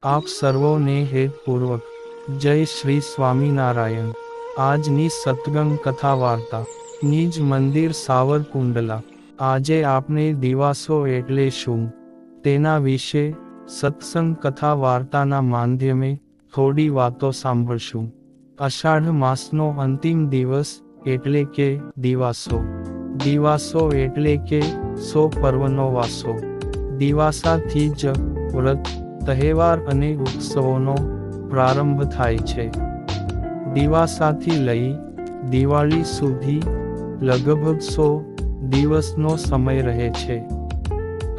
આપ સર્વોને હેતપૂર્વક જય શ્રી સ્વામિનારાયણ। આજની સત્સંગ કથા વાર્તા નિજ મંદિર સાવરકુંડલા। આજે આપણે દિવાસો એટલે શું તેના વિશે સત્સંગ કથા વાર્તાના માધ્યમે થોડી વાતો સાંભળશું। અષાઢ માસનો અંતિમ દિવસ એટલે કે દિવાસો। દિવાસો એટલે કે સો પર્વનો વાસો। દિવાસાથી જ વ્રત તહેવાર અને ઉત્સવોનો પ્રારંભ થાય છે। દિવાસાથી લઈ દિવાળી સુધી લગભગ 100 દિવસનો સમય રહે છે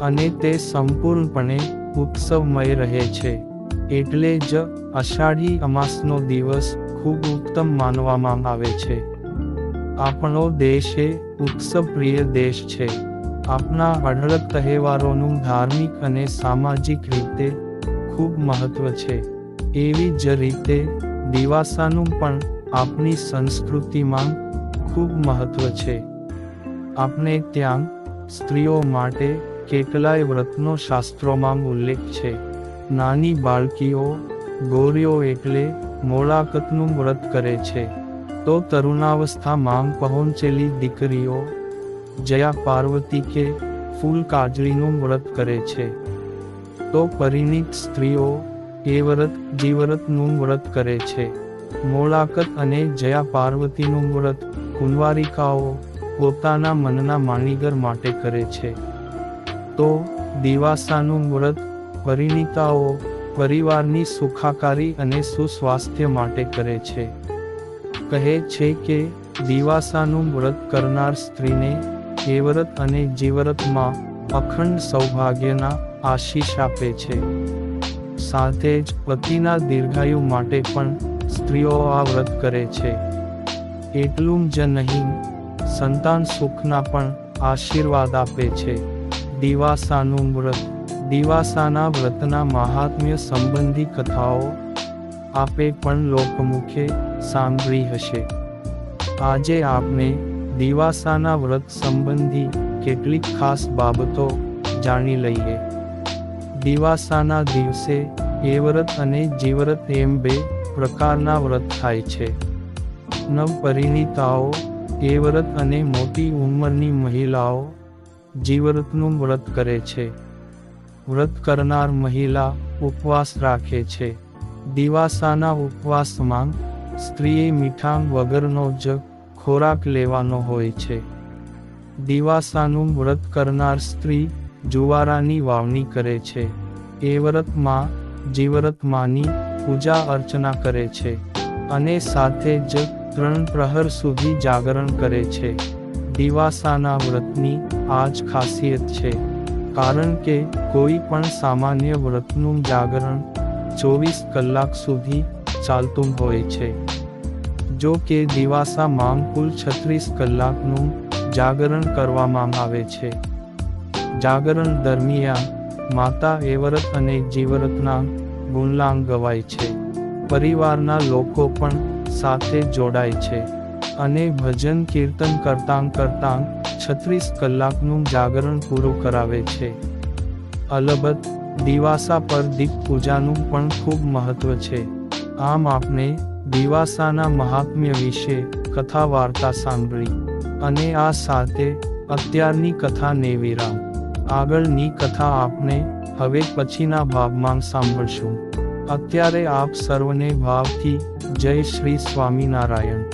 અને તે સંપૂર્ણપણે ઉત્સવમય રહે છે। એટલે જ અષાઢી અમાસનો દિવસ ખૂબ ઉત્તમ માનવામાં આવે છે। આપણો દેશ એ ઉત્સવપ્રિય દેશ છે। આપણા અઢળક તહેવારોનું ધાર્મિક અને સામાજિક રીતે ખૂબ મહત્વ છે। એવી જ રીતે દિવાસાનું પણ આપણી સંસ્કૃતિમાં ખૂબ મહત્વ છે। આપણે ત્યાં સ્ત્રીઓ માટે કેટલાય વ્રતનો શાસ્ત્રોમાં ઉલ્લેખ છે। નાની બાળકીઓ ગૌરીઓ એટલે મોળાકતનું વ્રત કરે છે, તો તરુણાવસ્થામાં પહોંચેલી દીકરીઓ જયા પાર્વતી કે ફૂલ કાજળીનું વ્રત કરે છે, તો પરિણીત સ્ત્રીઓ એ વ્રત જીવ્રતનું વ્રત કરે છે। મોળાકત અને જયા પાર્વતીનું વ્રત કુંવારિકાઓ પોતાના મનના માણીગર માટે કરે છે, તો દિવાસાનું વ્રત પરિણીતાઓ પરિવારની સુખાકારી અને સુસ્વાસ્થ્ય માટે કરે છે। કહે છે કે દિવાસાનું વ્રત કરનાર સ્ત્રીને એ વ્રત અને જીવ્રતમાં અખંડ સૌભાગ્યના આશીષ આપે છે। સાથે જ પતિના દીર્ઘાયુ માટે પણ સ્ત્રીઓ આ વ્રત કરે છે। એટલું જ નહીં, સંતાન સુખના પણ આશીર્વાદ આપે છે। દિવાસાનું વ્રત દિવાસાના વ્રતના મહાત્મ્ય સંબંધી કથાઓ આપે પણ લોકમુખે સાંભળી હશે। આજે આપણે દિવાસાના વ્રત સંબંધી કેટલીક ખાસ બાબતો જાણી લઈએ। દિવાસાના દિવસે એ વ્રત અને જીવ્રત એમ બે પ્રકારના વ્રત થાય છે। નવપરિણીતાઓ એ વ્રત અને મોટી ઉંમરની મહિલાઓ જીવ્રતનું વ્રત કરે છે। વ્રત કરનાર મહિલા ઉપવાસ રાખે છે। દિવાસાના ઉપવાસમાં સ્ત્રીએ મીઠાં વગરનો જ ખોરાક લેવાનો હોય છે। દિવાસાનું વ્રત કરનાર સ્ત્રી જુવારાની વાવણી કરે છે। એ વ્રતમાં જીવ્રતમાંની પૂજા અર્ચના કરે છે અને સાથે જ 3 પ્રહર સુધી જાગરણ કરે છે। દિવાસાના વ્રતની આ જ ખાસિયત છે, કારણ કે કોઈ પણ સામાન્ય વ્રતનું જાગરણ 24 કલાક સુધી ચાલતું હોય છે। જો કે દિવાસામાં કુલ 36 કલાકનું જાગરણ કરવામાં આવે છે। જાગરણ દરમિયાન માતા એ વ્રત અને જીવ્રતના ગુણગાન ગવાય છે। પરિવારના લોકો પણ સાથે જોડાય છે અને ભજન કીર્તન કરતાં 36 કલાકનું જાગરણ પૂરું કરાવે છે। અલબત્ત દિવાસા પર દીપ પૂજાનું પણ ખૂબ મહત્વ છે। આમ આપણે દિવાસાના મહાત્મ્ય વિશે કથા વાર્તા સાંભળી અને આ સાથે અત્યારની કથાને વિરામ। આગળની કથા આપણે હવે પછીના ભાગમાં સાંભળશું। અત્યારે આપ સર્વને ભાવથી જય શ્રી સ્વામિનારાયણ।